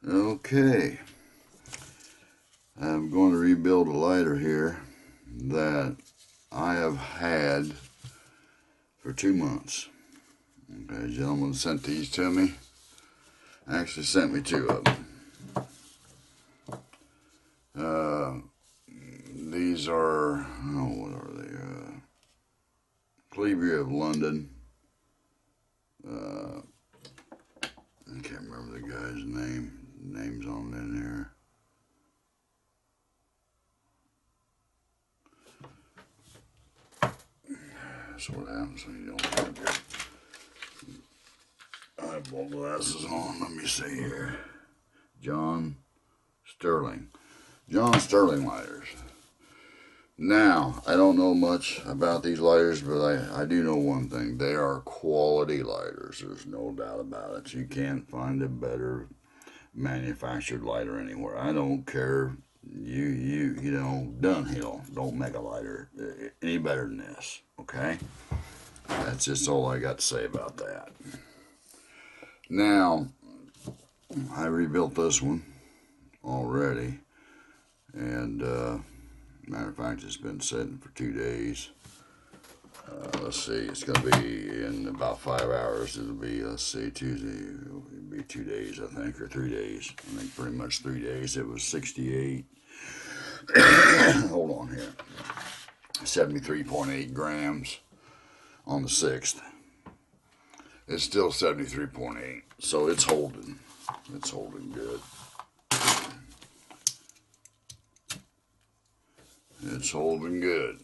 Okay, I'm going to rebuild a lighter here that I have had for 2 months. Okay, a gentleman sent these to me. Actually sent me two of them. These are, what are they? Colibri of London. I can't remember the guy's name. Name's on in here. That's what happens when you don't have your eyeball glasses on. Let me see here. John Sterling lighters. Now, I don't know much about these lighters, but I do know one thing. They are quality lighters. There's no doubt about it. You can't find a better manufactured lighter anywhere. I don't care. You know, Dunhill don't make a lighter any better than this. Okay? That's just all I got to say about that. Now, I rebuilt this one already, and matter of fact, it's been sitting for 2 days. Let's see, it's going to be in about 5 hours. It'll be, let's see, Tuesday. It'll be 2 days, I think, or 3 days. I think pretty much 3 days. It was 68. Hold on here. 73.8 grams on the 6th. It's still 73.8, so it's holding. It's holding good. It's holding good.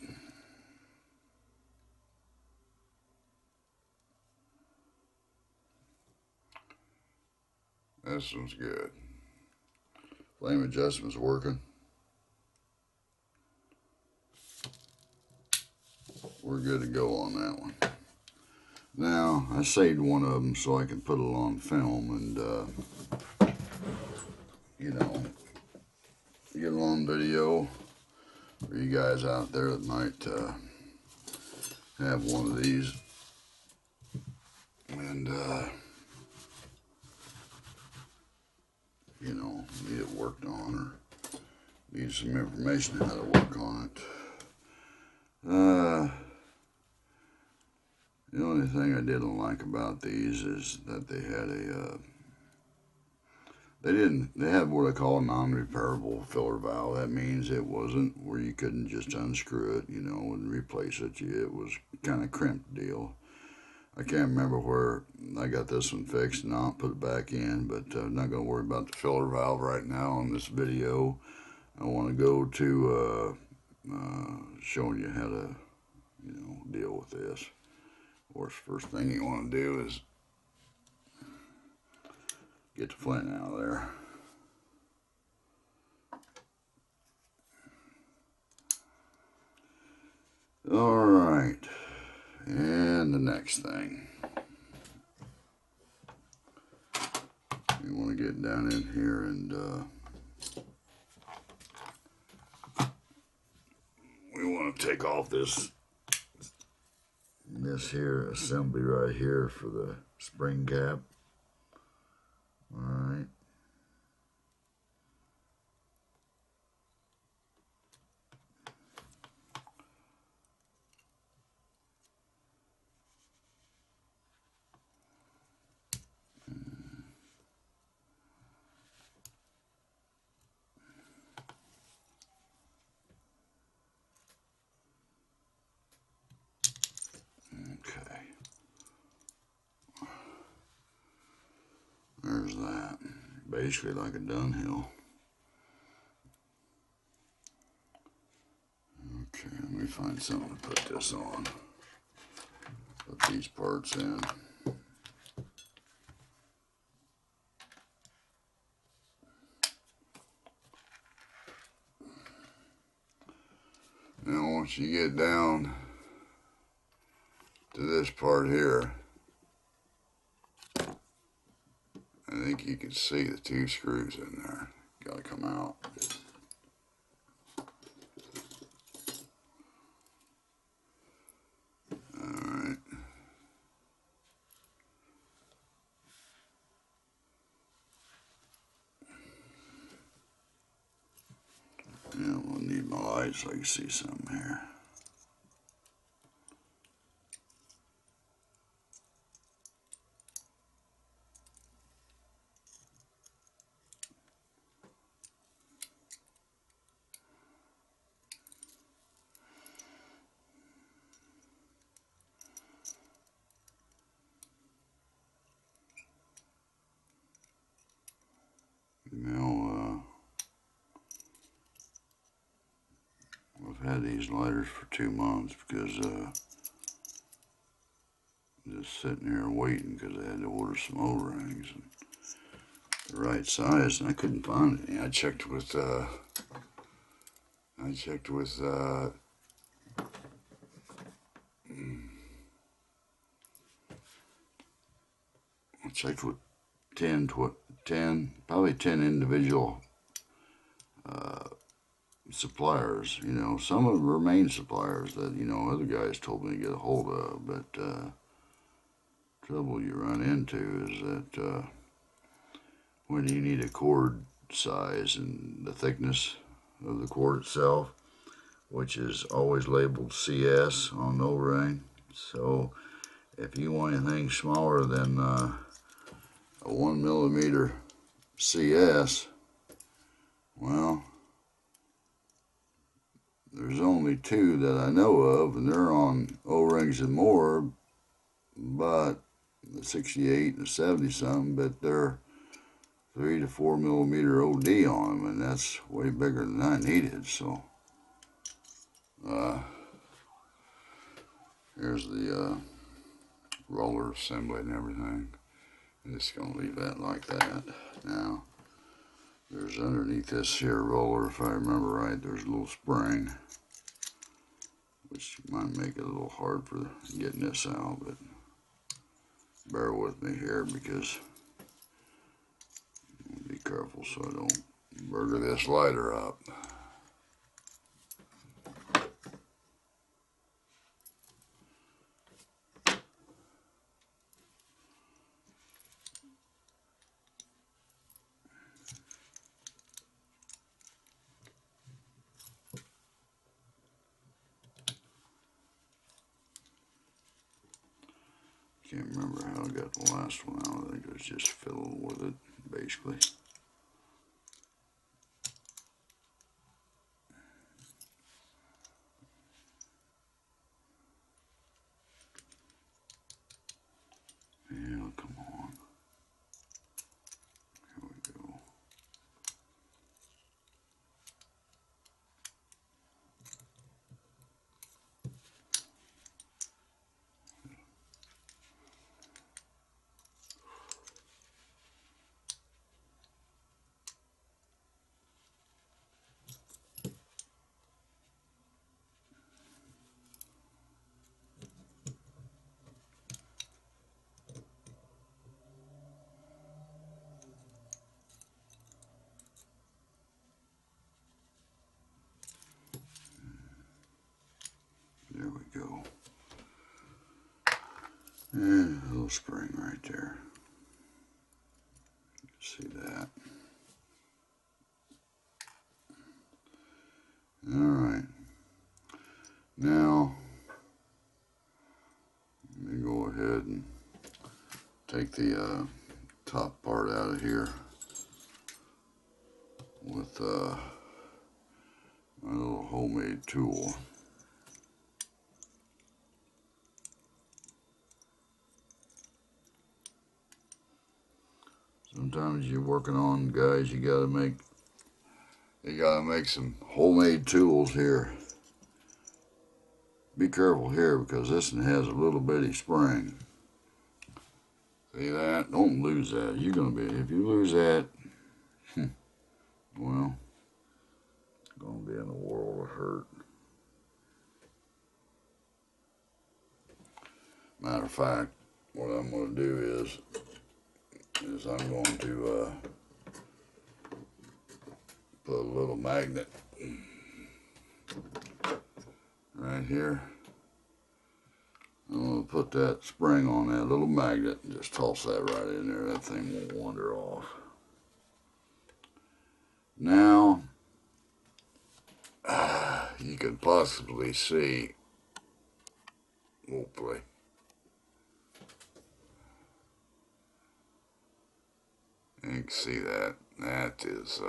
This one's good. Flame adjustment's working. We're good to go on that one. Now, I saved one of them so I can put it on film and, you know, get it on video for you guys out there that might have one of these and, you know, need it worked on or need some information on how to work on it. The only thing I didn't like about these is that they had they had what I call a non-repairable filler valve. That means it wasn't where you couldn't just unscrew it, you know, and replace it. It was kind of crimped deal. I can't remember where I got this one fixed and I'll put it back in, but I'm not going to worry about the filler valve right now on this video. I want to go to showing you how to, you know, deal with this. Of course, first thing you want to do is get the flint out of there. All right, and the next thing. You want to get down in here and we want to take off this here assembly right here for the spring cap. All right. Okay. There's that. Basically like a Dunhill. Okay, let me find something to put this on. Put these parts in. Now once you get down to this part here, I think you can see the 2 screws in there. Gotta come out. Alright. light so I can see something here. I've had these lighters for 2 months because just sitting here waiting because I had to order some O-rings and the right size, and I couldn't find any. I checked with probably 10 individual suppliers. You know, some of them were main suppliers that, you know, other guys told me to get a hold of, but trouble you run into is that when you need a cord size and the thickness of the cord itself, which is always labeled CS on the O-ring. So if you want anything smaller than a 1 millimeter CS, well, there's only 2 that I know of, and they're on O-rings and more, but the 68 and the 70 something, but they're 3 to 4 millimeter OD on them, and that's way bigger than I needed. So here's the roller assembly and everything. I'm just gonna leave that like that. Now there's underneath this here roller, if I remember right, there's a little spring, which might make it a little hard for getting this out, but bear with me here because be careful so I don't murder this lighter up. Can't remember how I got the last one out. I think it was just fiddling with it, basically. Yeah, come on. Here we go. There we go. And a little spring right there. See that? Alright. Now, let me go ahead and take the top part out of here with my little homemade tool. Sometimes you're working on, guys, you gotta make some homemade tools here. Be careful here because this one has a little bitty spring. See that? Don't lose that. You're gonna be, if you lose that, well, it's gonna be in a world of hurt. Matter of fact, what I'm gonna do is I'm going to put a little magnet right here. I'm going to put that spring on that little magnet and just toss that right in there. That thing won't wander off. Now, could possibly see. Hopefully. You can see that. That is,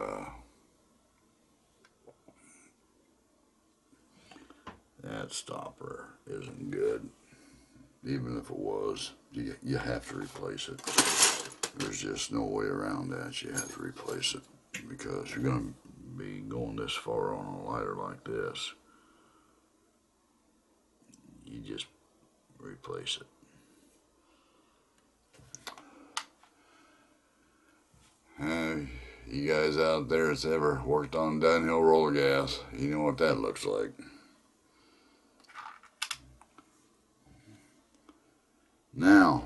that stopper isn't good. Even if it was, you have to replace it. There's just no way around that. You have to replace it because you're going to be going this far on a lighter like this. You just replace it. You guys out there that's ever worked on downhill roller gas, you know what that looks like. Now,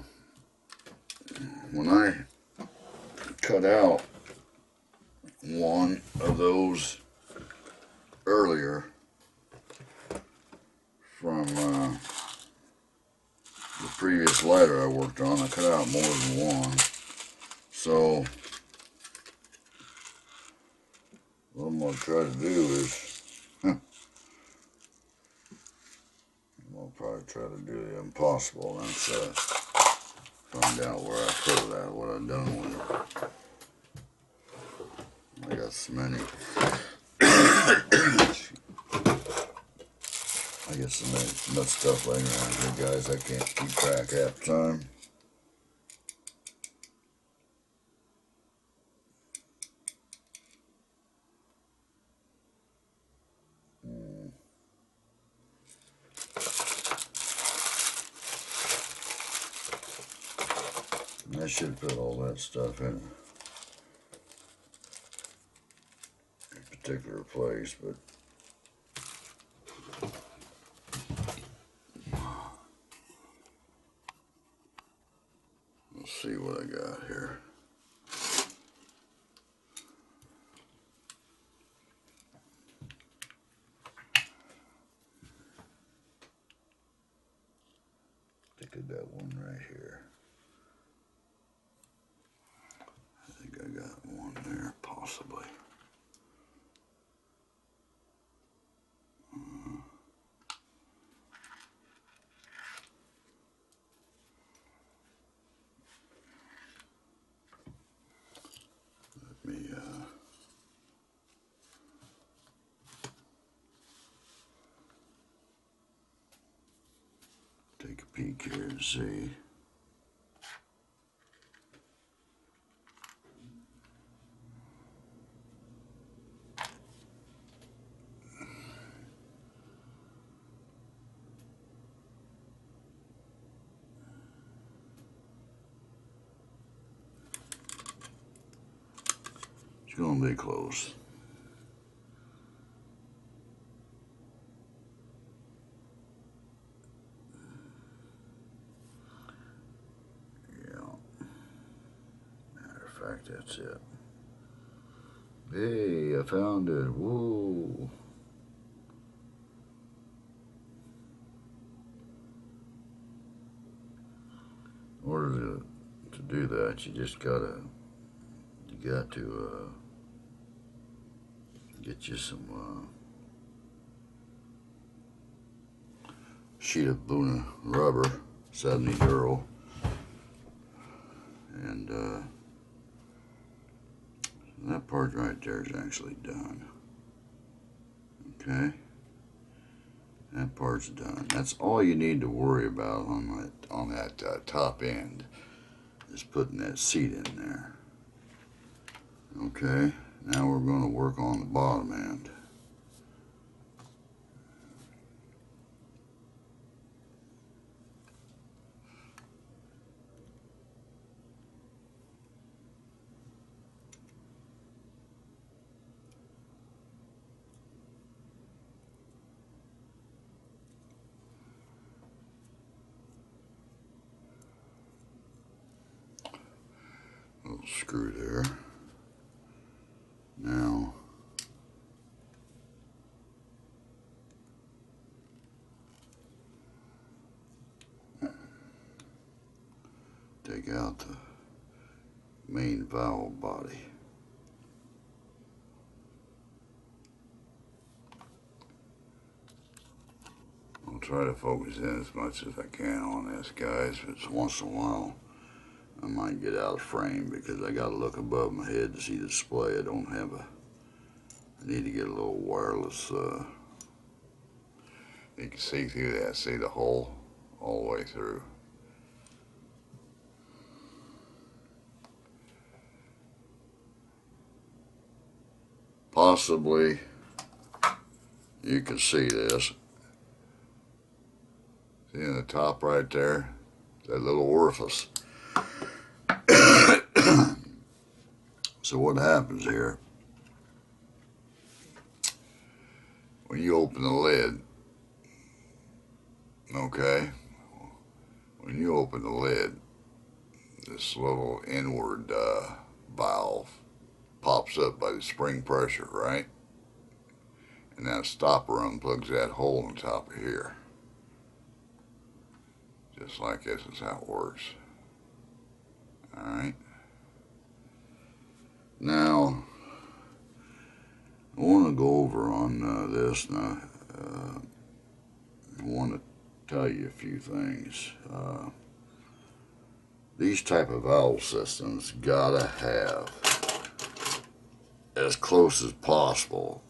when I cut out one of those earlier from the previous lighter I worked on, I cut out more than one. So what I'm going to try to do is, I'm going to probably try to do the impossible. That's find out where I put it at, what I've done with it. I got so many. I got so much stuff laying around here, guys, I can't keep track half the time. I should put all that stuff in a particular place, but let's see what I got here. I think I got one right here. I think I got one there, possibly. Let me take a peek here and see. It's gonna be close. Yeah. Matter of fact, that's it. Hey, I found it. Whoa. In order to do that, you just gotta, get you some sheet of Butane rubber, 70 Euro, and that part right there is actually done. Okay, that part's done. That's all you need to worry about on that top end, is putting that seat in there. Okay, now we're going to work on the bottom end. Little screw there. Now, take out the main valve body. try to focus in as much as I can on this, guys. But once in a while I might get out of frame because I got to look above my head to see the display. I need to get a little wireless. You can see through that, see the hole all the way through. Possibly you can see this. See in the top right there, that little orifice. So what happens here, when you open the lid, okay, when you open the lid, this little inward valve pops up by the spring pressure, right? And that stopper unplugs that hole on top of here. Just like this is how it works. Alright. Now, I want to go over on this now. I want to tell you a few things. These type of valve systems gotta have as close as possible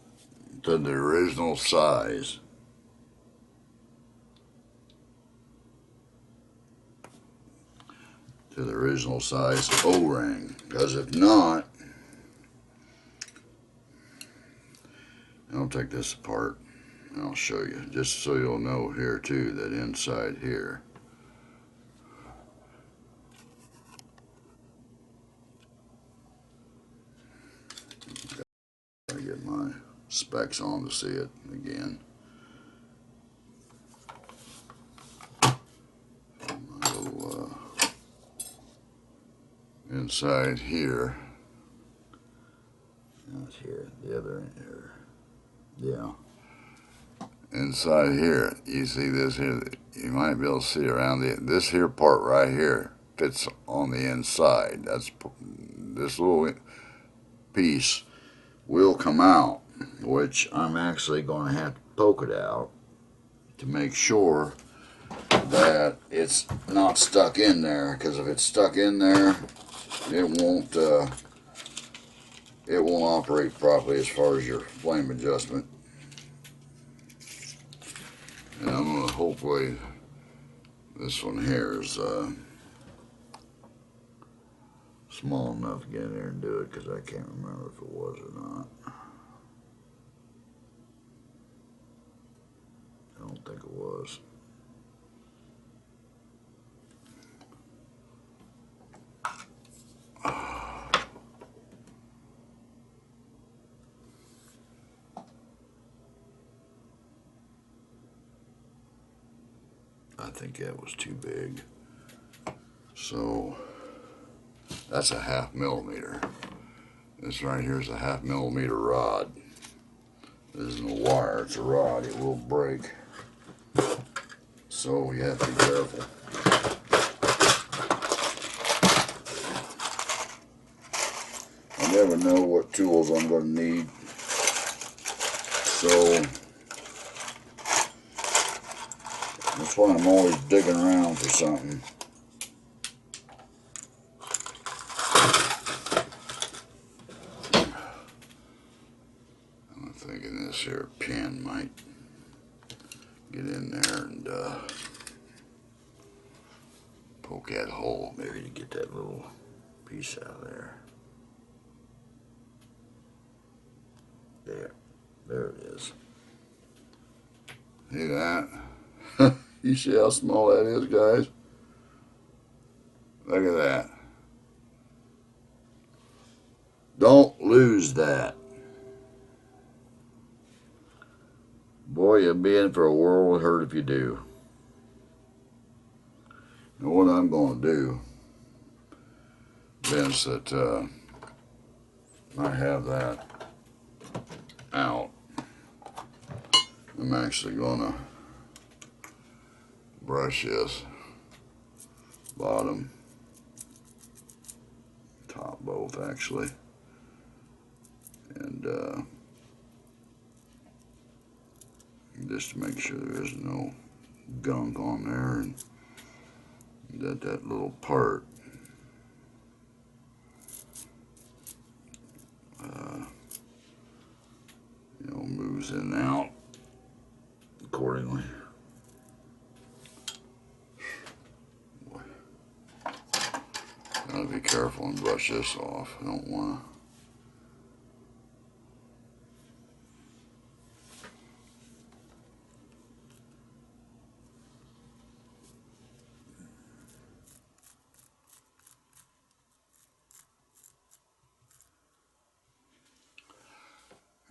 to the original size O-ring, because if not, I'll take this apart and I'll show you, just so you'll know here too, that inside here, I get my specs on to see it again. My little inside here, not here, the other end here, yeah. Inside here, you see this here, you might be able to see around this here part right here fits on the inside. That's this little piece will come out, which I'm actually going to have to poke it out to make sure that it's not stuck in there, because if it's stuck in there, it won't operate properly as far as your flame adjustment. And I'm going to hopefully, this one here is small enough to get in there and do it, because I can't remember if it was or not. I don't think it was. I think that was too big. So that's a 1/2 millimeter. This right here is a 1/2 millimeter rod. This isn't a wire, it's a rod. It will break. So you have to be careful. I never know what tools I'm going to need. So that's why I'm always digging around for something. I'm thinking this here pin might get in there and poke that hole, maybe to get that little piece out of there. There it is. See that? You see how small that is, guys? Look at that. Don't lose that. Boy, you'll be in for a world of hurt if you do. And what I'm going to do, since that I have that out, I'm actually going to brush this bottom, top both actually, and just to make sure there is no gunk on there, and that little part moves in and out accordingly. Boy. Gotta be careful and brush this off. I don't want to.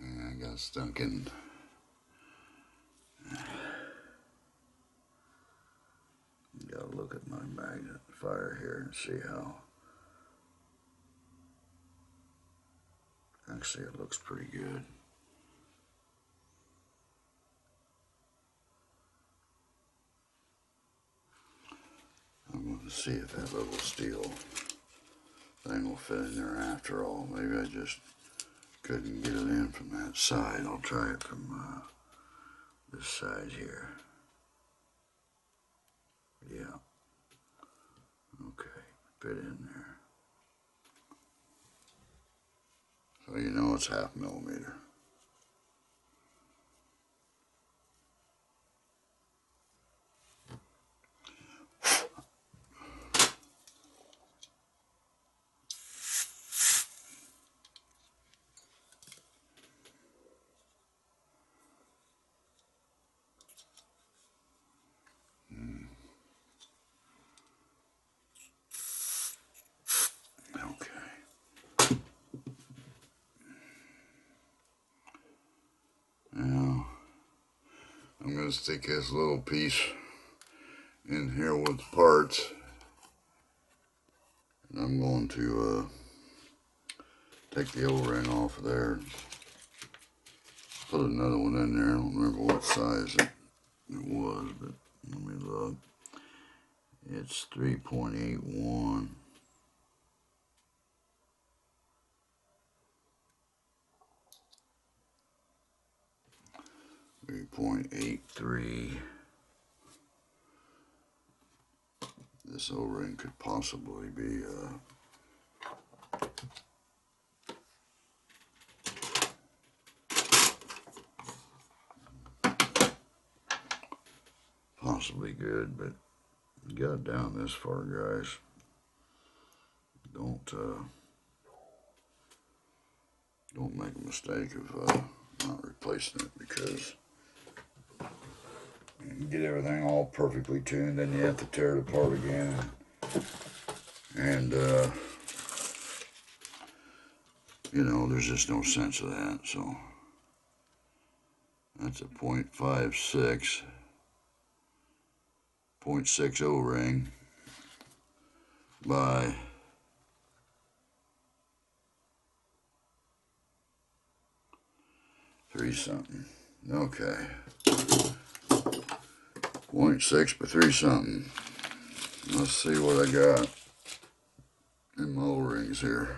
I got stuck in. Gotta look at my magnifier here and see how. Actually, it looks pretty good. I'm going to see if that little steel thing will fit in there after all. Maybe I just couldn't get it in from that side. I'll try it from this side here. Yeah. Okay, fit in there. So you know it's 1/2 millimeter. Okay. Now I'm going to stick this little piece in here with the parts, and I'm going to take the O-ring off of there, put another one in there. I don't remember what size it was, but let me look. It's 3.81. 3.83. This O-ring could possibly be possibly good, but you got it down this far, guys. Don't make a mistake of not replacing it, because you get everything all perfectly tuned, then you have to tear it apart again, and there's just no sense of that. So that's a 0.56, 0.6 O-ring by 3 something. Okay. 0.6 by 3 something. Let's see what I got in my O-rings here.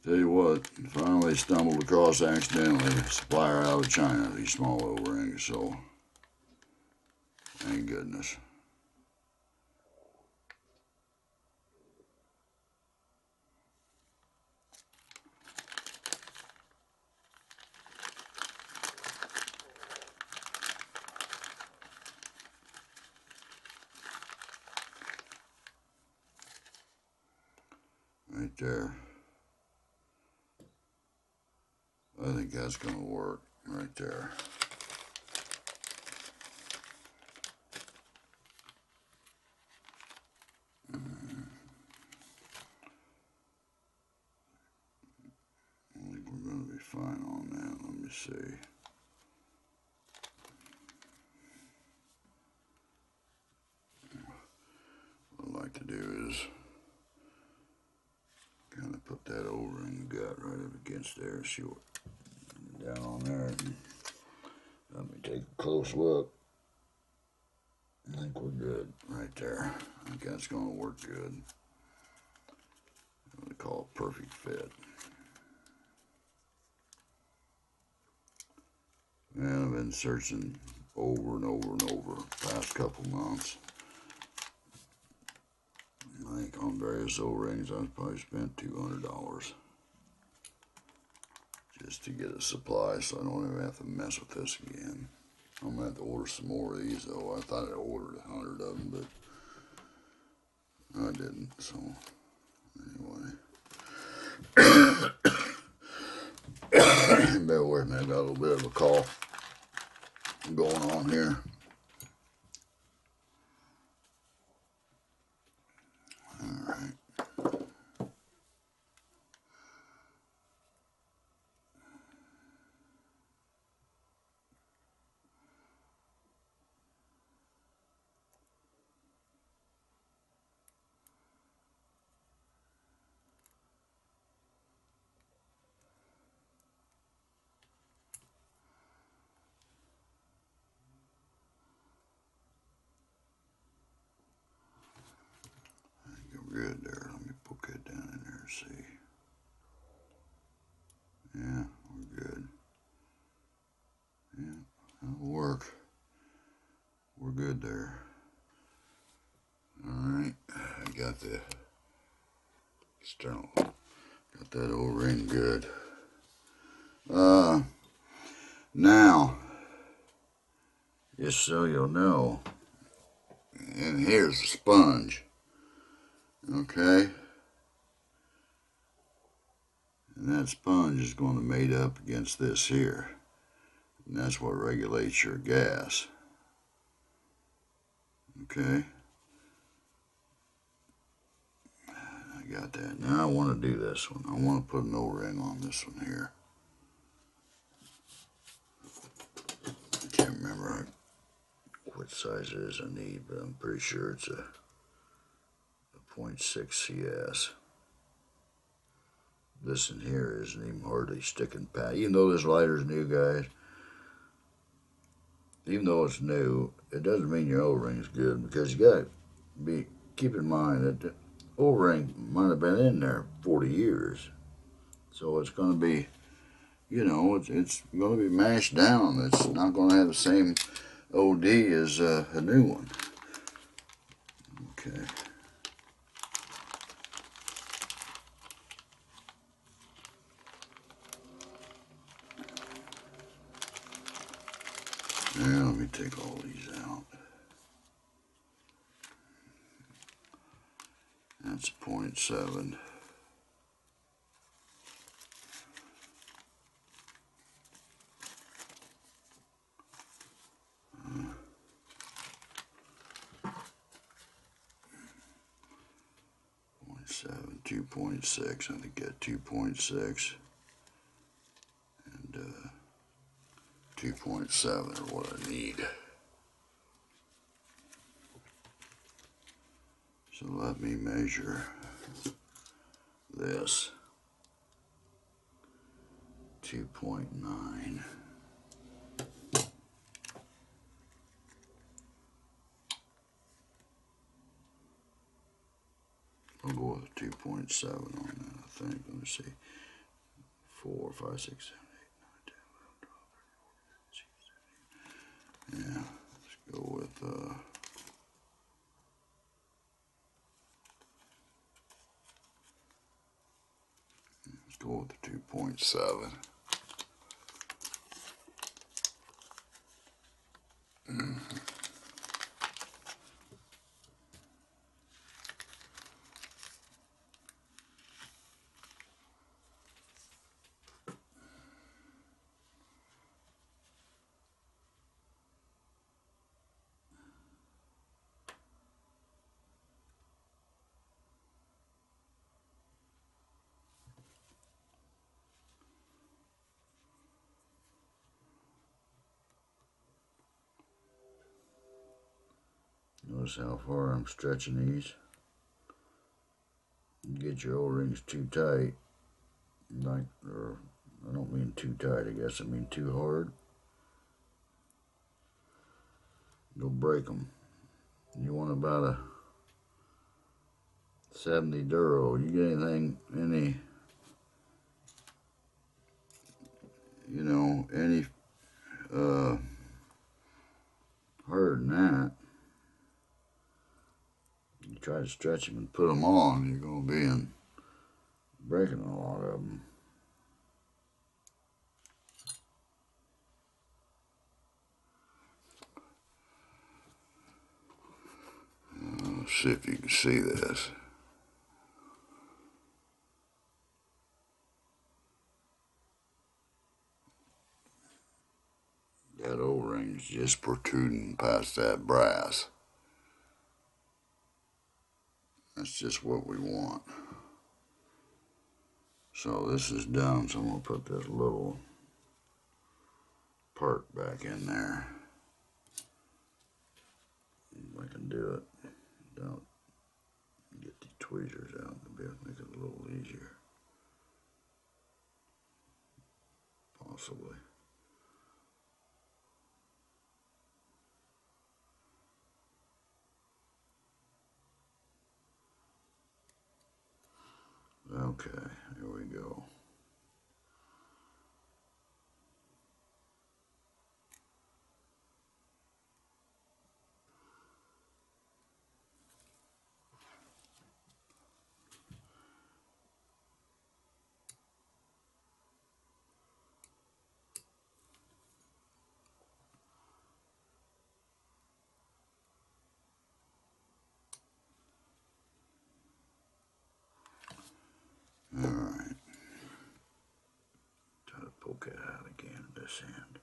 Tell you what, finally stumbled across accidentally a supplier out of China, these small O-rings, so thank goodness. Right there. I think that's going to work right there. I think we're going to be fine on that. Let me see. What I'd like to do is kind of put that O-ring we got right up against there, see what down on there. Let me take a close look. I think we're good right there. I think that's going to work good. what they call a perfect fit. And I've been searching over and over and over the past couple months. I think on various O-rings I've probably spent $200 just to get a supply, so I don't even have to mess with this again. I'm gonna have to order some more of these though. I thought I ordered 100 of them, but I didn't. So anyway, bear with me. I got a little bit of a cough going on here. All right. Good there. Let me poke that down in there and see. Yeah, we're good. Yeah, that'll work. We're good there. Alright, I got the external. Got that O-ring good. Now, just so you'll know, and here's the sponge. Okay? And that sponge is going to mate up against this here. And that's what regulates your gas. Okay? I got that. Now I want to do this one. I want to put an O-ring on this one here. I can't remember what size it is I need, but I'm pretty sure it's a 0.6 CS. This in here isn't even hardly sticking pat. Even though this lighter's new, guys, even though it's new, it doesn't mean your O-ring's good, because you gotta keep in mind that the O-ring might have been in there 40 years. So it's gonna be, you know, it's gonna be mashed down. It's not gonna have the same OD as a new one. Okay. Now let me take all these out. That's 0.7. .7, 2.6. I think that 2.6 and 2.7 are what I need. So let me measure this. 2.9. I'll go with 2.7 on that, I think. Let me see. 4, 5, 6, 7, 8, 9, 10, 11, 12, 13, 14, 15, 16, 17. Yeah, let's go with let's go with the 2.7. Notice how far I'm stretching these. You get your O-rings too tight, like, or I don't mean too tight, I guess I mean too hard, you'll break them. You want about a 70 Duro. You get anything, any, you know, any harder than that, you try to stretch them and put them on, you're going to be breaking a lot of them. Let's see if you can see this. That O-ring's just protruding past that brass. That's just what we want. So this is done, so I'm going to put this little part back in there. If I can do it without get the tweezers out, to be able to make it a little easier. Possibly. Okay, here we go. All right. Try to poke it out again at this end.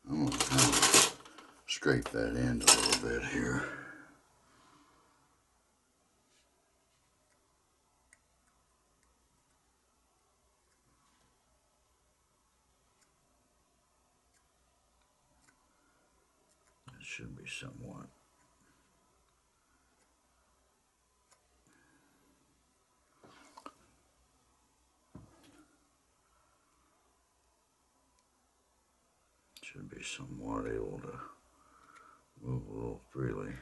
I'm going to kind of scrape that end a little bit here. It should be somewhat. Should be somewhat able to move a little freely.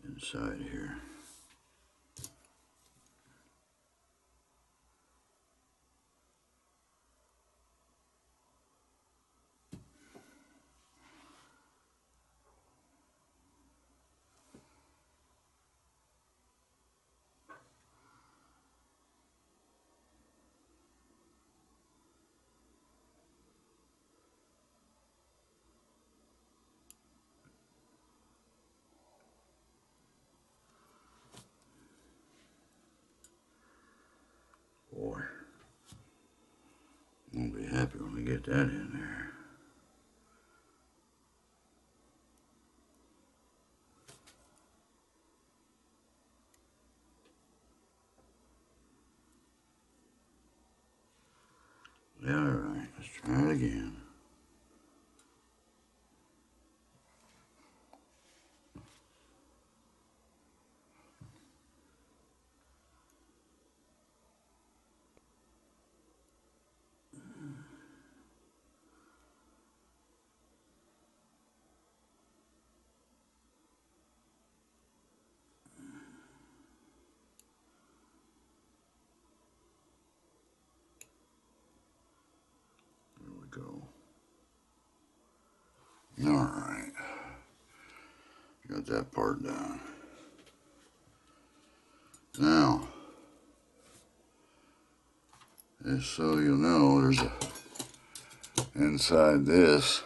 Inside here. Boy, I'm gonna be happy when we get that in there. Yeah, all right, let's try it again. There we go. All right, got that part done. Now, just so you know, there's a inside this.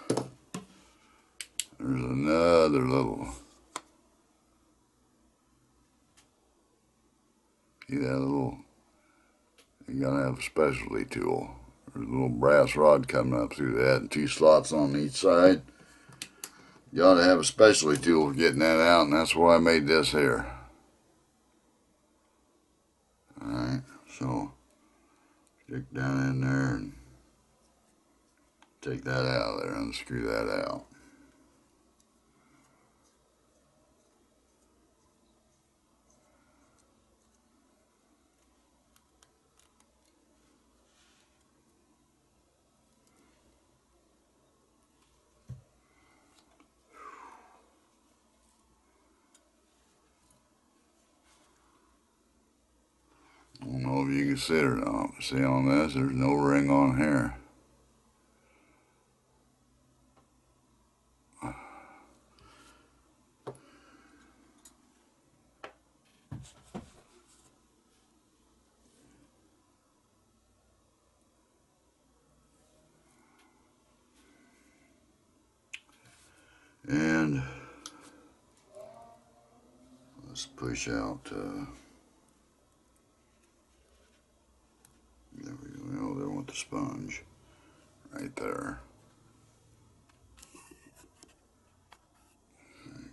There's another little. See that little? You gotta have a specialty tool. There's a little brass rod coming up through that, and 2 slots on each side. You ought to have a specialty tool for getting that out, and that's why I made this here. Alright, so stick down in there and take that out of there, unscrew that out. I don't know if you can see it or not. See on this, there's no ring on here. And let's push out, there we go, there went the sponge, right there.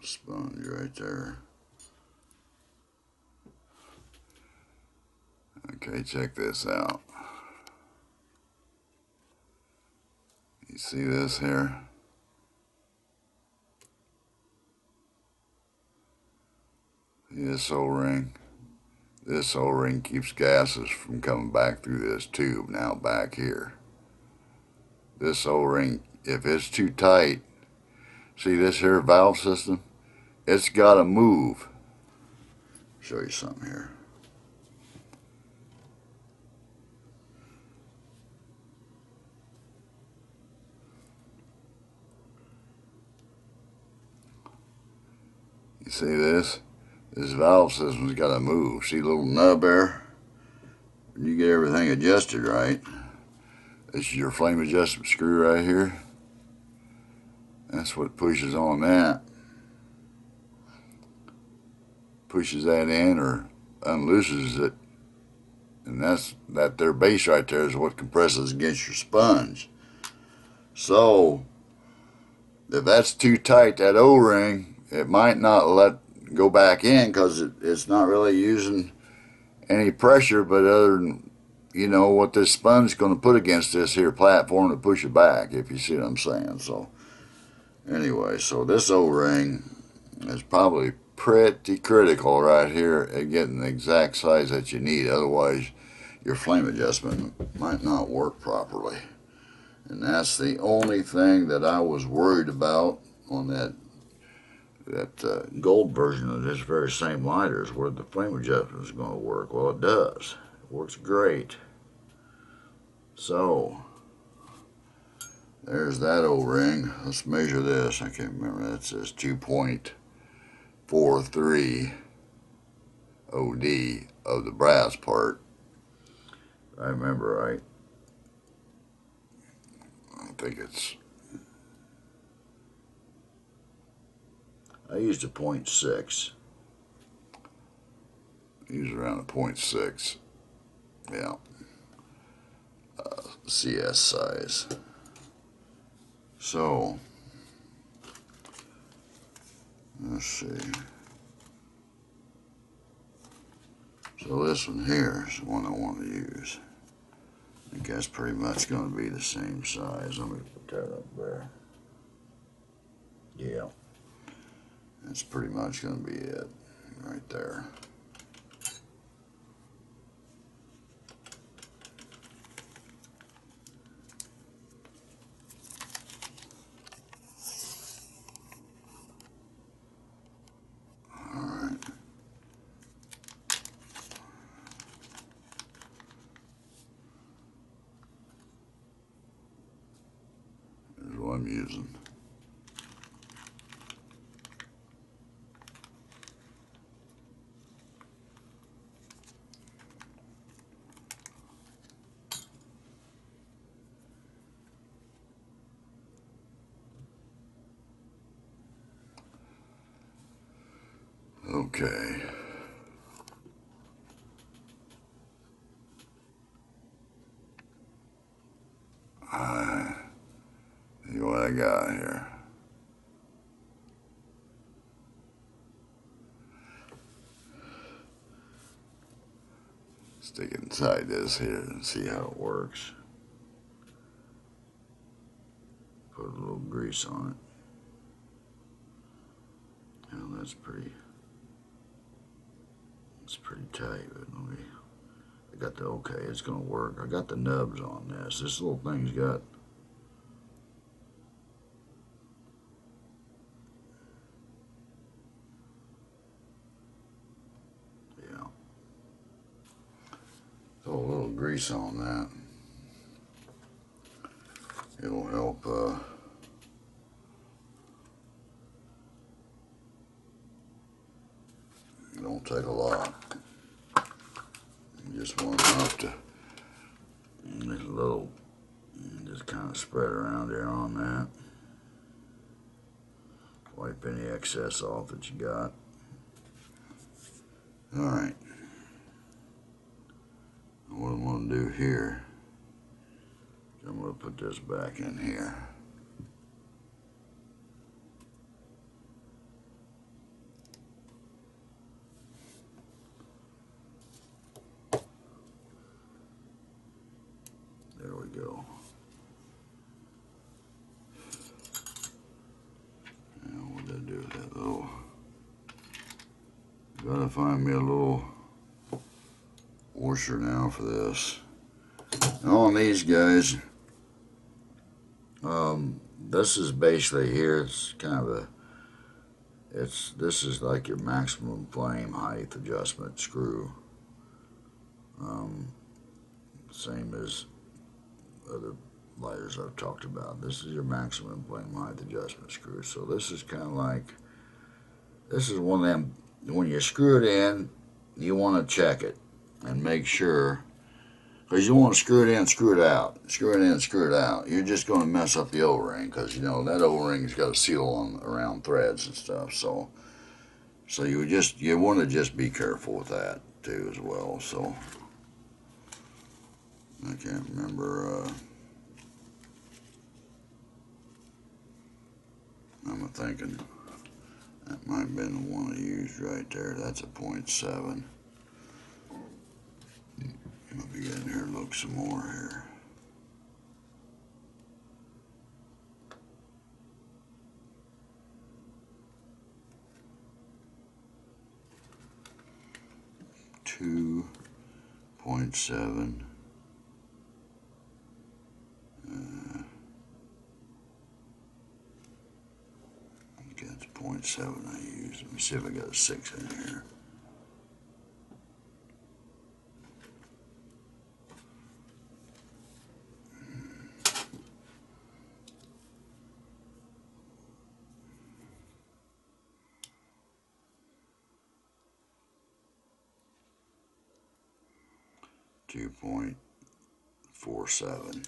Sponge right there. Okay, check this out. You see this here? See this O-ring? This O-ring keeps gases from coming back through this tube now back here. This O-ring, if it's too tight, see this here valve system? It's got to move. Show you something here. You see this? This valve system's got to move. See the little nub there? When you get everything adjusted right, this is your flame adjustment screw right here. That's what pushes on that. Pushes that in or unlooses it. And that there base right there is what compresses against your sponge. So, if that's too tight, that O-ring, it might not let go back in because it's not really using any pressure, but other than, you know, what this sponge is going to put against this here platform to push it back, if you see what I'm saying. So, anyway, so this O-ring is probably pretty critical right here at getting the exact size that you need. Otherwise, your flame adjustment might not work properly. And that's the only thing that I was worried about on that gold version of this very same lighter, is where the flame adjustment is going to work. Well, it does. It works great. So, there's that O-ring. Let's measure this. I can't remember. That says 2.43 OD of the brass part. If I remember right. I think it's... I used a 0.6. Use around a 0.6. Yeah. CS size. So, let's see. So this one here is the one I want to use. I think that's pretty much going to be the same size. Let me put that up there. Yeah. That's pretty much going to be it right there. Alright. Here's what I'm using. Okay. See what I got here. Stick it inside this here and see how it works. put a little grease on it. Well, that's pretty tight, but I got the okay, it's gonna work. I got the nubs on this. This little thing's got throw a little grease on that. It'll help it don't take a lot. You just want enough to just kind of spread around there on that. Wipe any excess off that you got. Alright. What I'm going to do here, I'm going to put this back in here. There we go. Now what did I do with that little? Gotta find me a little washer now for this. And on these guys, this is basically here. It's kind of a. This is like your maximum flame height adjustment screw. Same as other lighters I've talked about. This is your maximum flame height adjustment screw. So this is kind of like. This is one of them. When you screw it in, you want to check it and make sure, because you don't want to screw it in, screw it out, screw it in, screw it out. You're just going to mess up the O-ring, because you know that O-ring's got a seal on around threads and stuff. So you want to just be careful with that too as well. So I can't remember. I'm thinking. That might have been the one I used right there. That's a 0.7. I'll be getting here and look some more here. Two 0.7. That's 0.7 I use. Let me see if I got a 6 in here. .47.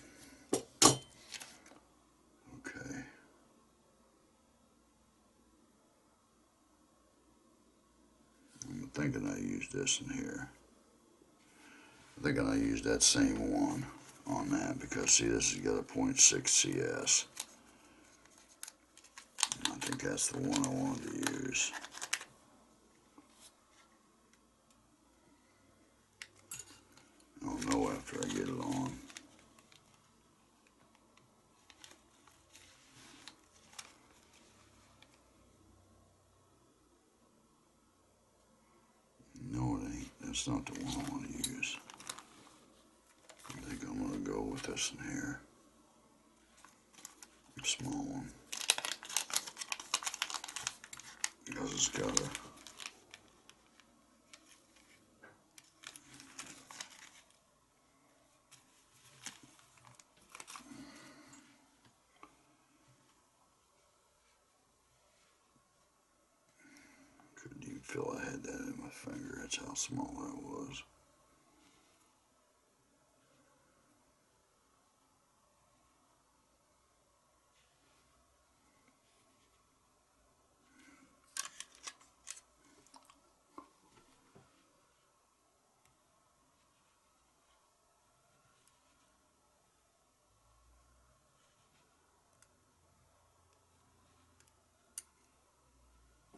Okay. I'm thinking I used this in here. I'm thinking I used that same one on that because see this has got a 0.6 CS. I think that's the one I wanted to use. I'll know after I get it on. No, it ain't. That's not the one I want to use. I think I'm going to go with this in here. A small one. Because it's got a... Couldn't even feel I had that in my finger. That's how small that was.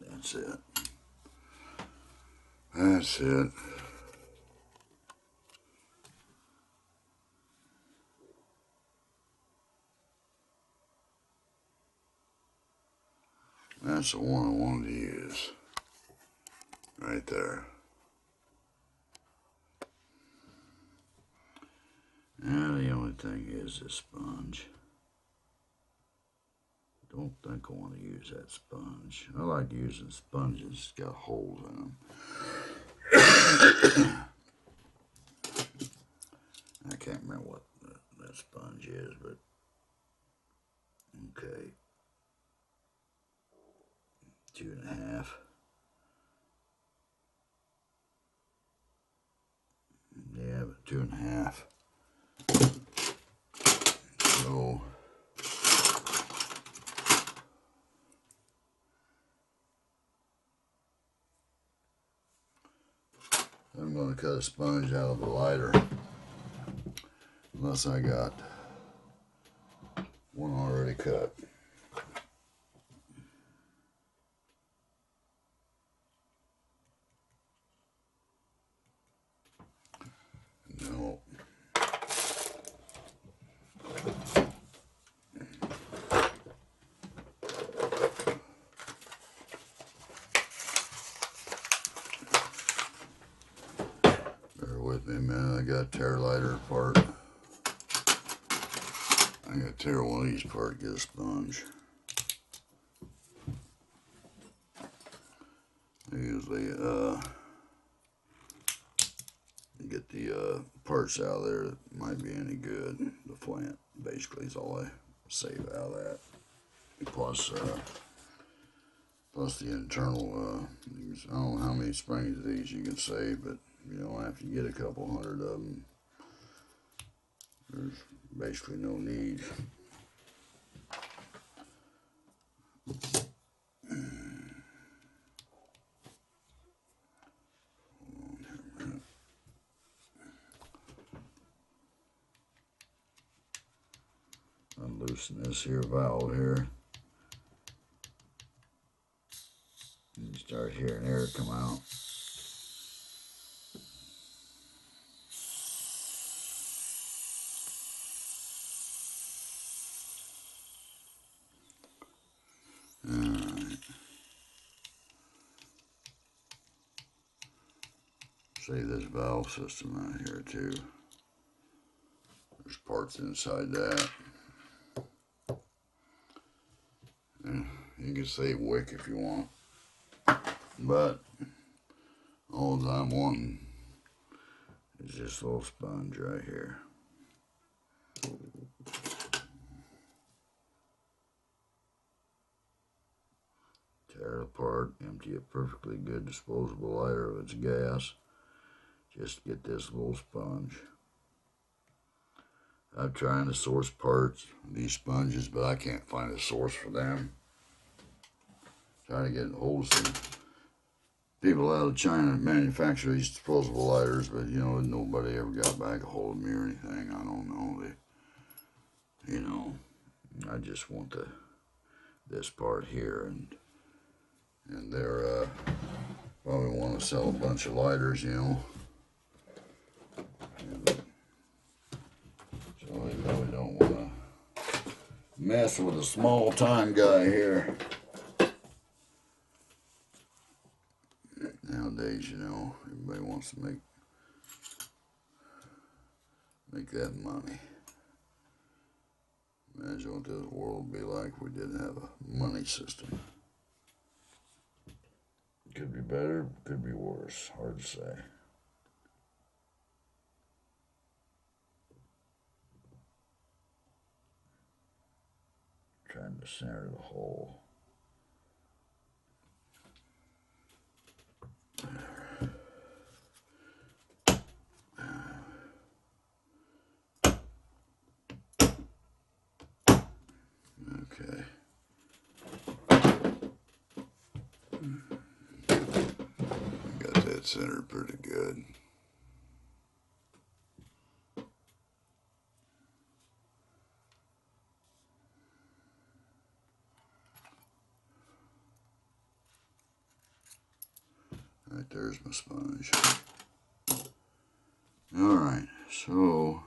That's it. That's it. That's the one I wanted to use. Right there. Now the only thing is this sponge. Don't think I want to use that sponge. I like using sponges. It's got holes in them. I can't remember what that sponge is, but okay. 2.5. Yeah, but 2.5. So I'm going to cut a sponge out of the lighter, unless I got one already cut. No. Bear with me a minute, I got to tear a lighter apart. I got to tear one of these apart to get a sponge. I usually get the parts out of there that might be any good. The flint basically is all I save out of that. Plus the internal, I don't know how many springs of these you can save, but you know, after you get a couple hundred of them, there's basically no need. Unloosen this here valve here. And you start hearing air come out. Alright. See this valve system right here too. There's parts inside that. And you can say wick if you want, but all I'm wanting is this little sponge right here. Tear it apart, empty a perfectly good disposable lighter of its gas. Just get this little sponge. I'm trying to source parts, these sponges, but I can't find a source for them. Trying to get hold of some people out of China that manufacture these disposable lighters, but you know, nobody ever got back a hold of me or anything. I don't know. You know, I just want this part here, and they're probably want to sell a bunch of lighters, you know. So they probably don't want to mess with a small time guy here. Nowadays, you know, everybody wants to make that money. Imagine what this world would be like if we didn't have a money system. Could be better, could be worse. Hard to say. Trying to center the hole. Okay. Got that centered pretty good. Right there's my sponge. Alright, so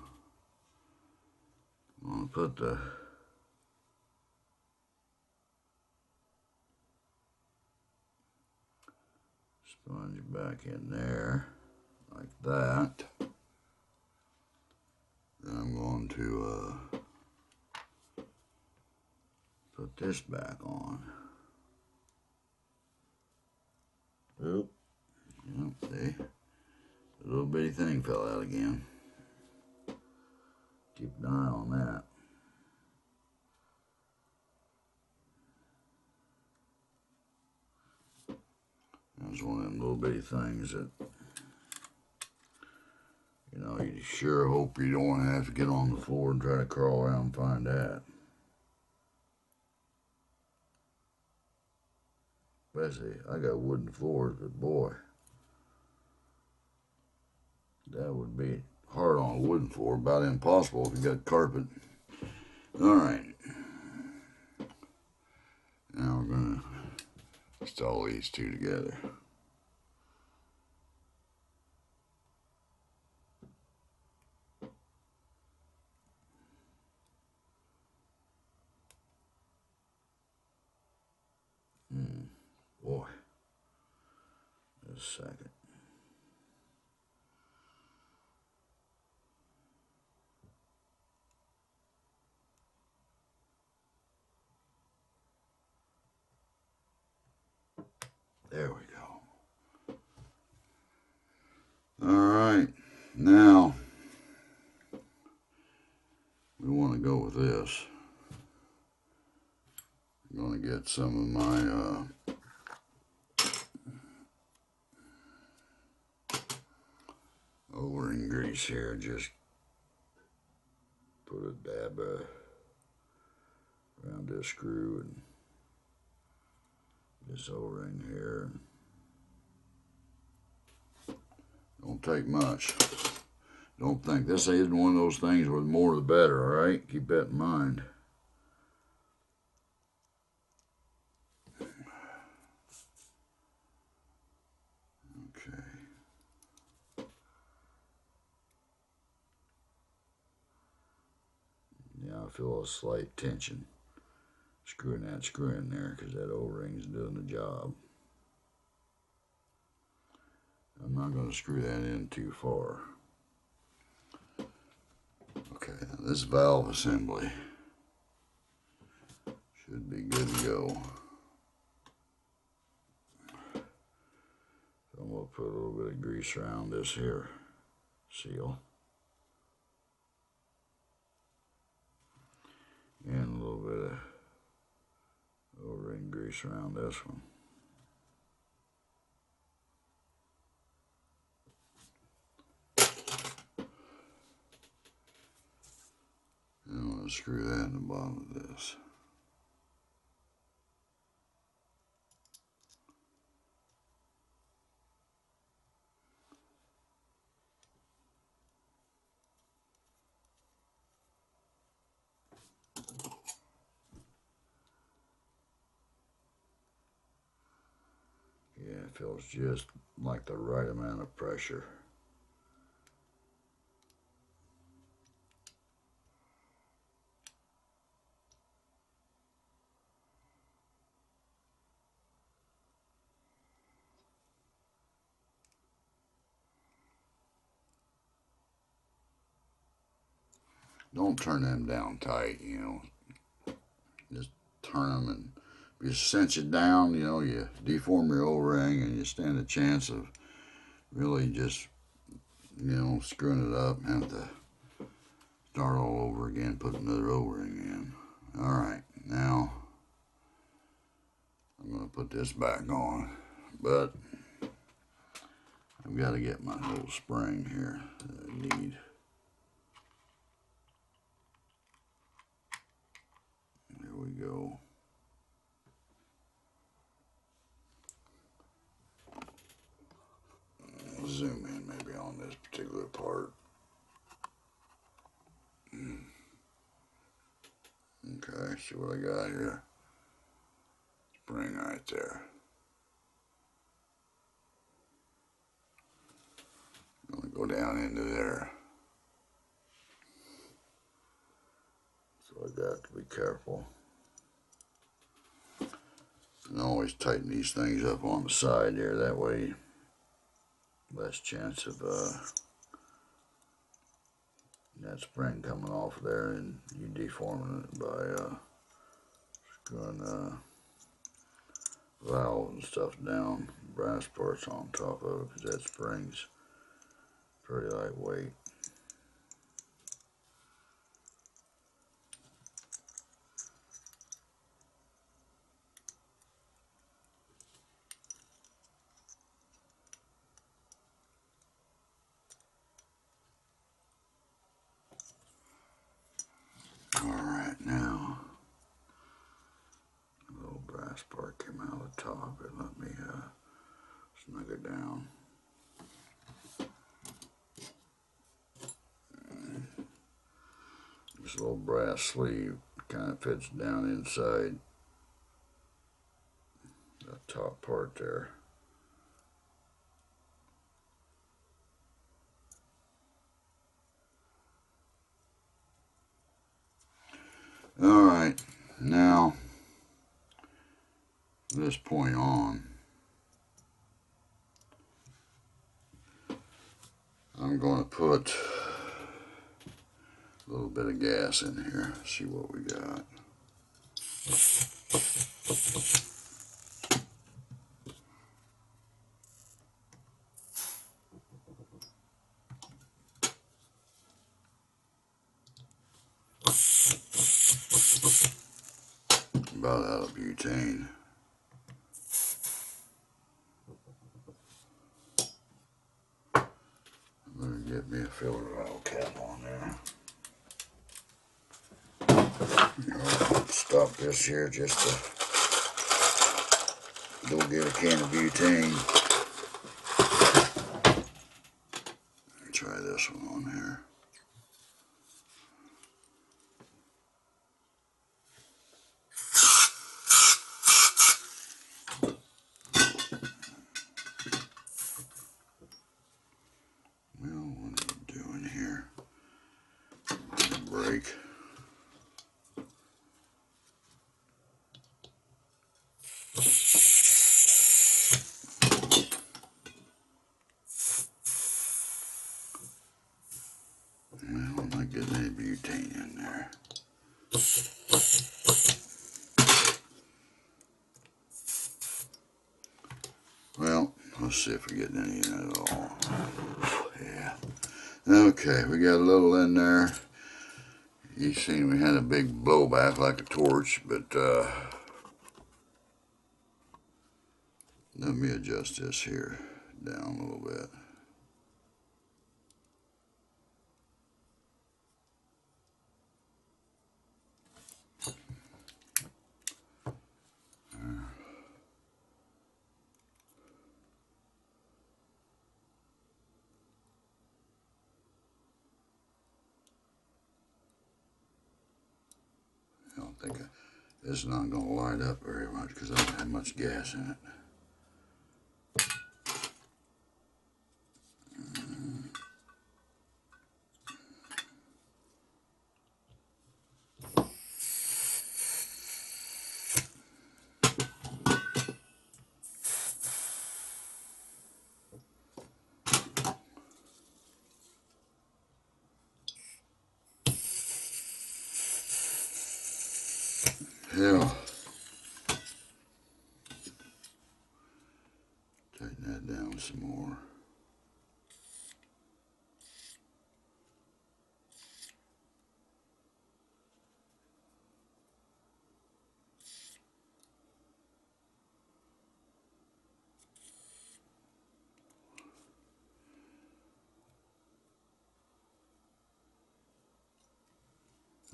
I'm going to put the Sponge back in there like that. Then I'm going to put this back on. Oop. Yep, see? The little bitty thing fell out again. Keep an eye on that. That's one of them little bitty things that, you know, you sure hope you don't want to have to get on the floor and try to crawl around and find that. Especially, I got wooden floors, but boy, that would be hard on a wooden floor. About impossible if you got carpet. Alright. Now we're going to install these two together. Boy. Just a second. There we go. Alright, now we want to go with this. I'm going to get some of my O-ring grease here. Just put a dab around this screw and this O-ring here. Don't take much. Don't think this isn't one of those things where the more the better, alright? Keep that in mind. Okay. Now I feel a slight tension. Screwing that screw in there because that O-ring's doing the job. I'm not going to screw that in too far. Okay, this valve assembly should be good to go. So I'm going to put a little bit of grease around this here seal. And a little bit of O-ring grease around this one. And I'm going to screw that in the bottom of this. Yeah, it feels just like the right amount of pressure. Don't turn them down tight, you know. Just turn them, and if you cinch it down, you know, you deform your O-ring and you stand a chance of really just, you know, screwing it up and have to start all over again, put another O-ring in. Alright, now I'm going to put this back on, but I've got to get my little spring here that I need. There we go. I'll zoom in maybe on this particular part. Okay, see what I got here. Spring right there. I'm going to go down into there. So I got to be careful. And always tighten these things up on the side there. That way less chance of that spring coming off there and you deforming it by screwing valves and stuff down, brass parts on top of it, because that spring's pretty lightweight. Alright, now a little brass part came out of the top. It let me snug it down. This little brass sleeve kind of fits down inside the top part there. Alright, now from this point on, I'm going to put a little bit of gas in here, see what we got. About out of butane. I'm going to get me a filler valve cap on there. I'll stop this here just to go get a can of butane. Try this one on here. Well, what are we doing here? Break. Well, I'm not getting any butane in there. Well, let's see if we get any in it at all. Yeah. Okay, we got a little in there. You seen we had a big blowback like a torch, but let me adjust this here down a little bit. I don't think this is not going to light up very much because I don't have much gas in it. Yeah. Tighten that down some more.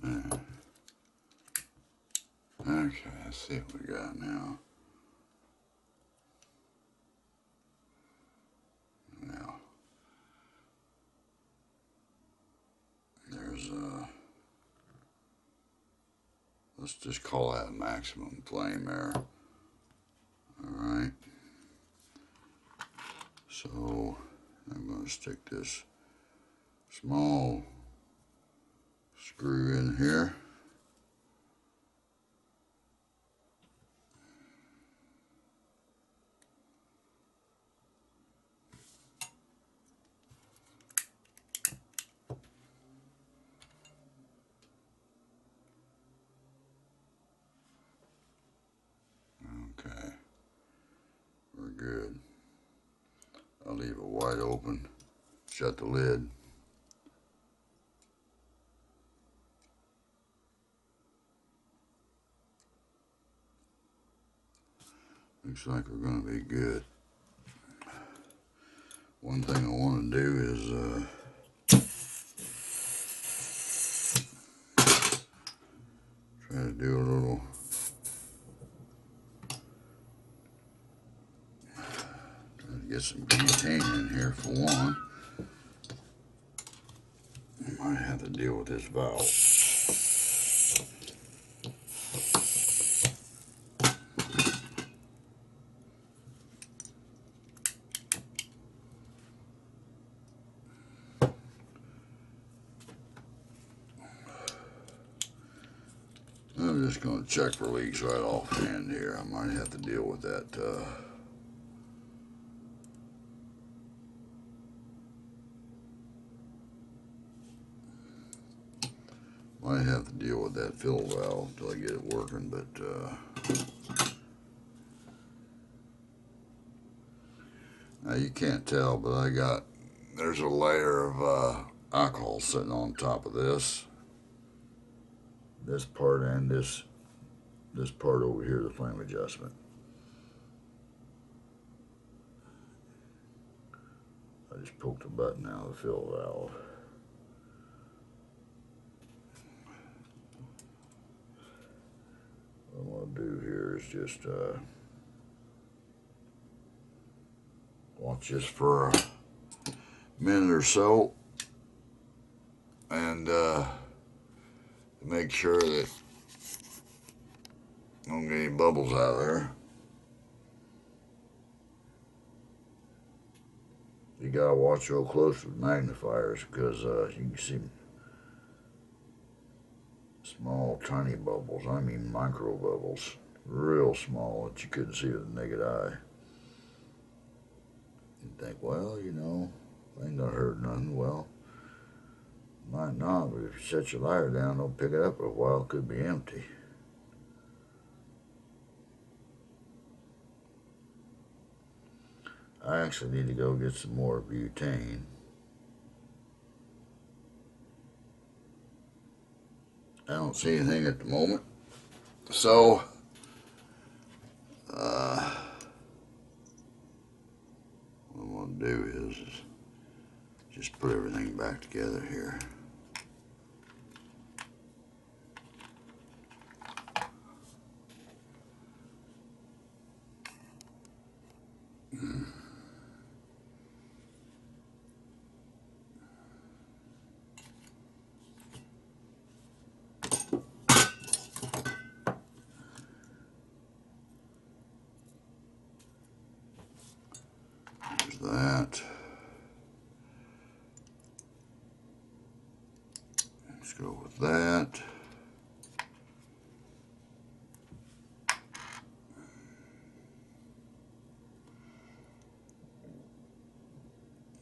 There. Okay, let's see what we got now. Now, there's let's just call that maximum flame there. Alright. So, I'm going to stick this small screw in here. leave it wide open. Shut the lid. Looks like we're going to be good. One thing I want to do is try to do a little get some butane in here for one. I might have to deal with this valve. I'm just going to check for leaks right offhand here. I might have to deal with that. Might have to deal with that fill valve until I get it working, but now you can't tell, but there's a layer of alcohol sitting on top of this part and this part over here, the flame adjustment. I just poked a button out of the fill valve. What I'm going to do here is just watch this for a minute or so and make sure that I don't get any bubbles out of there. You gotta watch real close with magnifiers because you can see small, tiny bubbles. I mean micro bubbles, real small that you couldn't see with the naked eye. You think, well, you know, ain't gonna hurt nothing. Well, might not, but if you set your lighter down, don't pick it up for a while. It could be empty. I actually need to go get some more butane. I don't see anything at the moment. So, what I'm going to do is just put everything back together here. There's that. Let's go with that.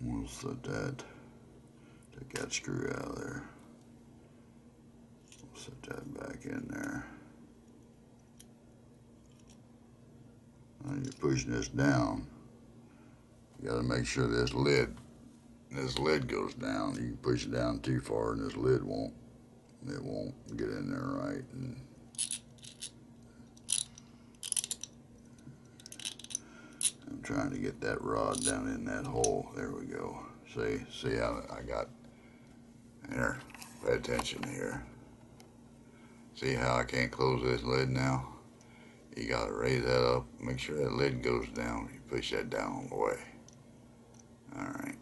We'll set that, take that screw out of there. We'll set that back in there. Now you're pushing this down. You gotta make sure this lid goes down. You can push it down too far and this lid won't get in there right. And I'm trying to get that rod down in that hole. There we go. See how I got there? Pay attention here. See how I can't close this lid now? You gotta raise that up, make sure that lid goes down. You push that down all the way. Alright.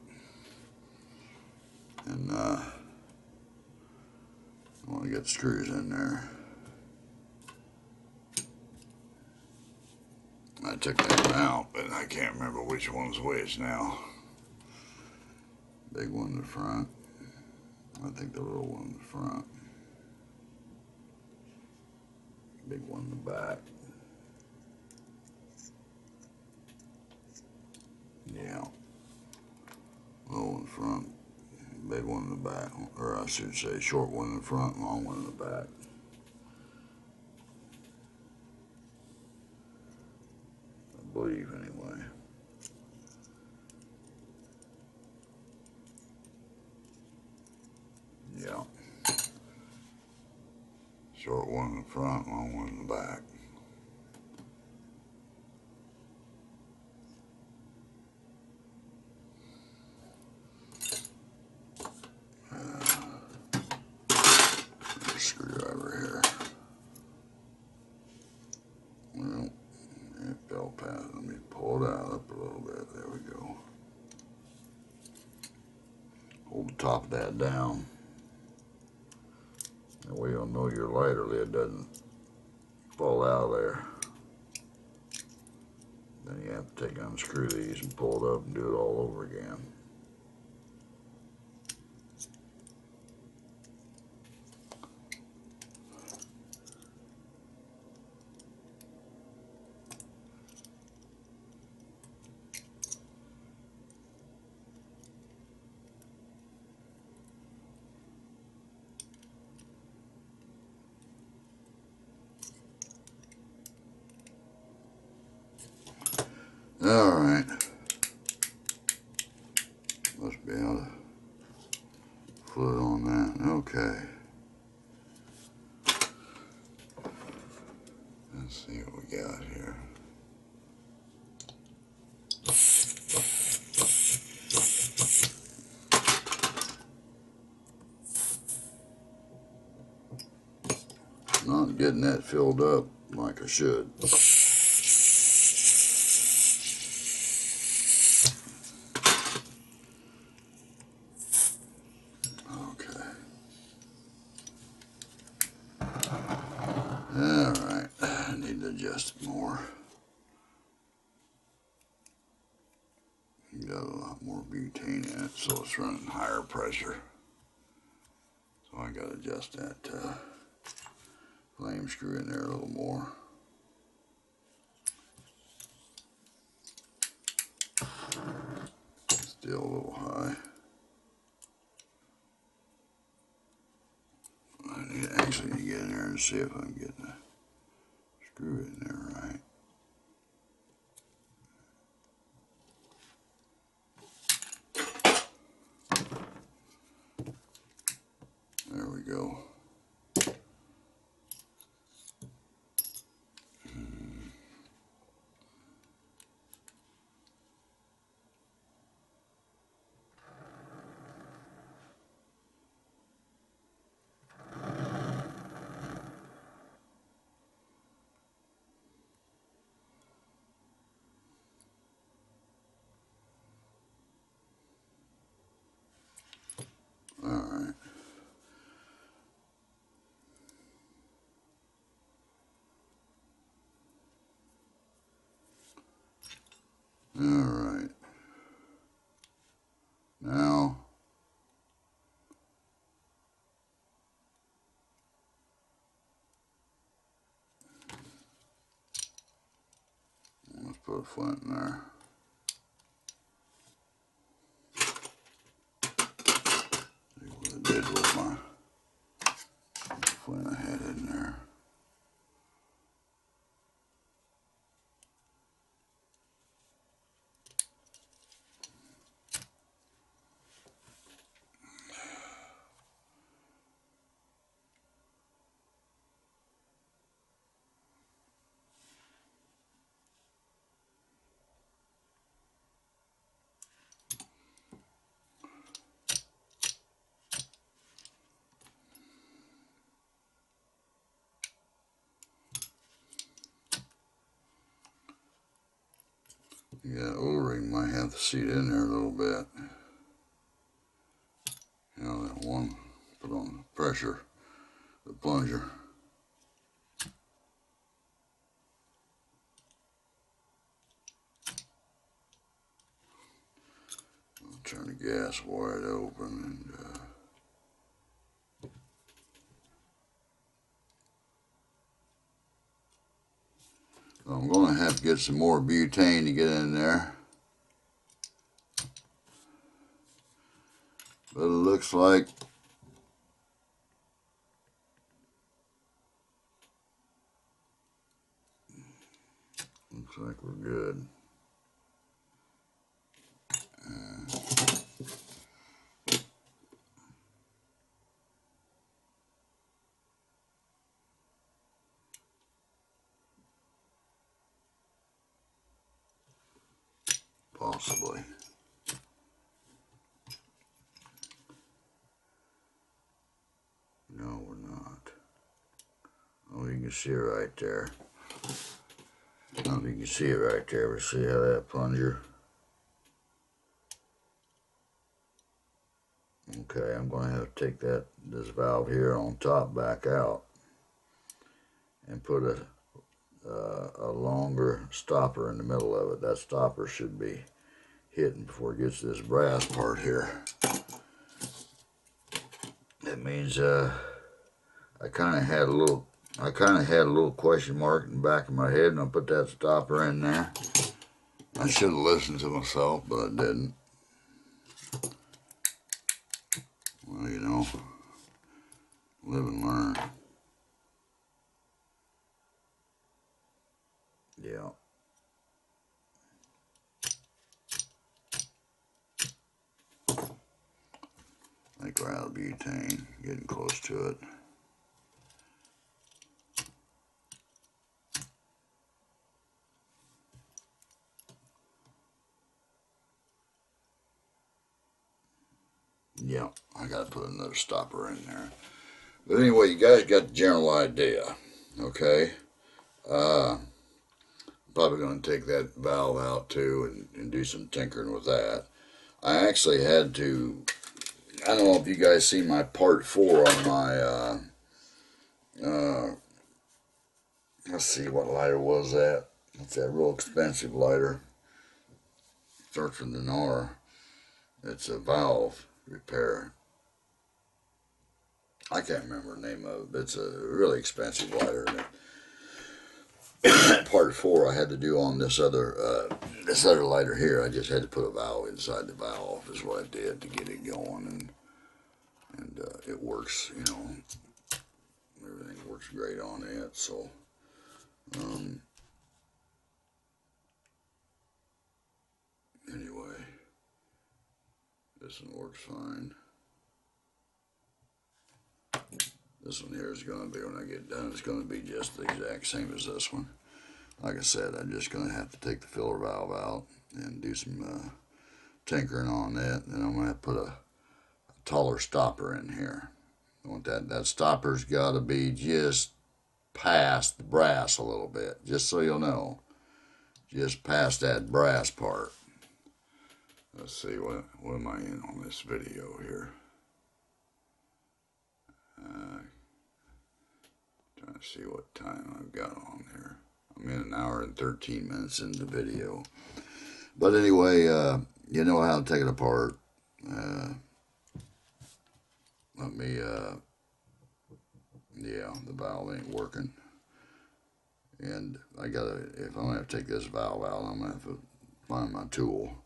And I want to get the screws in there. I took that one out, but I can't remember which one's which now. Big one in the front. I think the little one in the front. Big one in the back. Yeah. Little one in the front. Big one in the back. Or I should say short one in the front, long one in the back. I believe anyway. Short one in the front, long one in the back. Screwdriver here. Well, it fell past. Let me pull it out up a little bit. There we go. Hold the top of that down. That way you'll know your lighter lid doesn't fall out of there. Then you have to unscrew these and pull it up and do it all over again. All right. Must be able to fluid on that. Okay. Let's see what we got here. Not getting that filled up like I should. Okay. Alright, I need to adjust it more. Got a lot more butane in it, so it's running higher pressure. So I got to adjust that flame screw in there a little more. Still a little high. I need actually to get in there and see if I can get the screw in there right. There we go. Alright. Alright. Now, let's put a flint in there. See what it did with my flint I had in there. Yeah, O-ring might have to seat in there a little bit. You know, that one put on the pressure, the plunger. I'll turn the gas wide open and I'm going to have to get some more butane to get in there. But it looks like we're good. possibly. No, we're not. Oh, you can see it right there. I don't know if you can see it right there, but see how that plunger. Okay, I'm going to have to take this valve here on top back out and put a longer stopper in the middle of it. That stopper should be hitting before it gets to this brass part here. That means I kind of had a little question mark in the back of my head, and I put that stopper in there. I should have listened to myself, but I didn't. Well, you know, live and learn. Yeah. I think we're out of butane, getting close to it. Yeah, I gotta put another stopper in there. But anyway, you guys got the general idea, okay? Probably gonna take that valve out too and do some tinkering with that. I actually had to, I don't know if you guys see my part 4 on my, let's see, what lighter was that? It's that real expensive lighter. Starts with an R. It's a valve repair. I can't remember the name of it, but it's a really expensive lighter. And part 4 I had to do on this other lighter here. I just had to put a valve inside the valve is what I did to get it going, and it works. You know, everything works great on it. So anyway, this one works fine. This one here is going to be, when I get done, it's going to be just the exact same as this one. Like I said, I'm just going to have to take the filler valve out and do some tinkering on it. Then I'm going to have to put a taller stopper in here. I want that stopper's got to be just past the brass a little bit, just so you'll know. Just past that brass part. Let's see, what am I in on this video here? Trying to see what time I've got on here. I'm in an hour and 13 minutes into the video. But anyway, you know how to take it apart. Let me, yeah, the valve ain't working. And I gotta, if I'm gonna have to take this valve out, I'm gonna have to find my tool.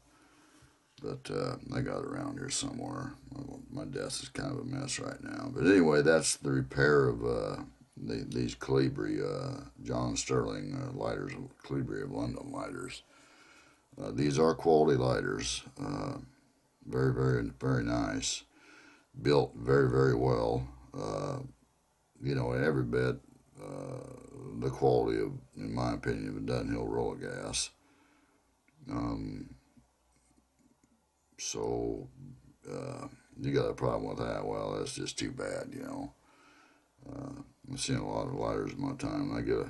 But I got it around here somewhere. My desk is kind of a mess right now. But anyway, that's the repair of these Colibri, John Sterling lighters, Colibri of London lighters. These are quality lighters. Very, very, very nice. Built very, very well. You know, every bit the quality of, in my opinion, of a Dunhill roll of gas. So you got a problem with that? Well, that's just too bad, you know. I've seen a lot of lighters in my time. I get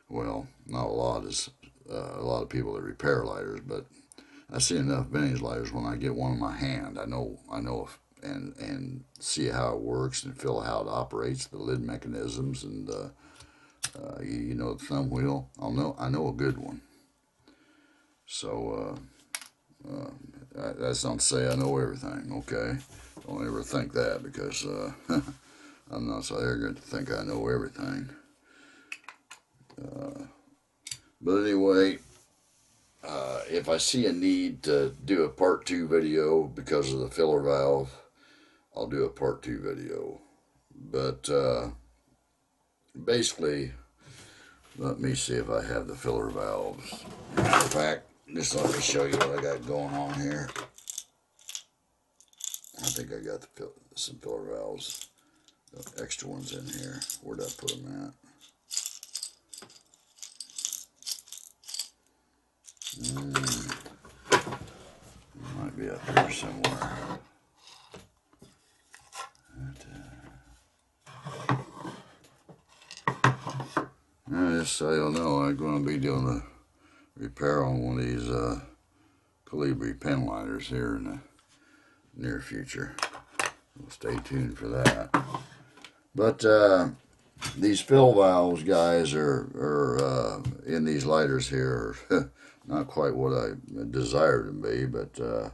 well, not a lot, is a lot of people that repair lighters, but I see enough vintage lighters. When I get one in my hand, I know if, and see how it works and feel how it operates, the lid mechanisms, and you know, the thumb wheel. I know a good one. So that's not to say I know everything. Okay, don't ever think that, because I'm not so arrogant to think I know everything. But anyway, if I see a need to do a part 2 video because of the filler valve, I'll do a part 2 video. But basically, let me see if I have the filler valves. In fact, just let me show you what I got going on here. I think I got some filler valves, the extra ones in here. Where'd I put them at? guess, I don't know. I'm going to be doing a repair on one of these Colibri pen liners here in the near future. We'll stay tuned for that. But these fill valves, guys, are in these lighters here are not quite what I desire to be, but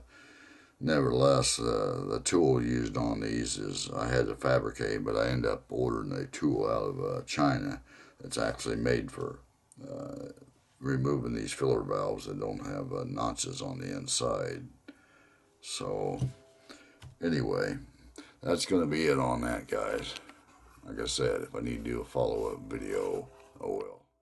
nevertheless, the tool used on these is I had to fabricate, but I ended up ordering a tool out of China that's actually made for removing these filler valves that don't have notches on the inside. So anyway, that's going to be it on that, guys. Like I said, if I need to do a follow-up video, oh well.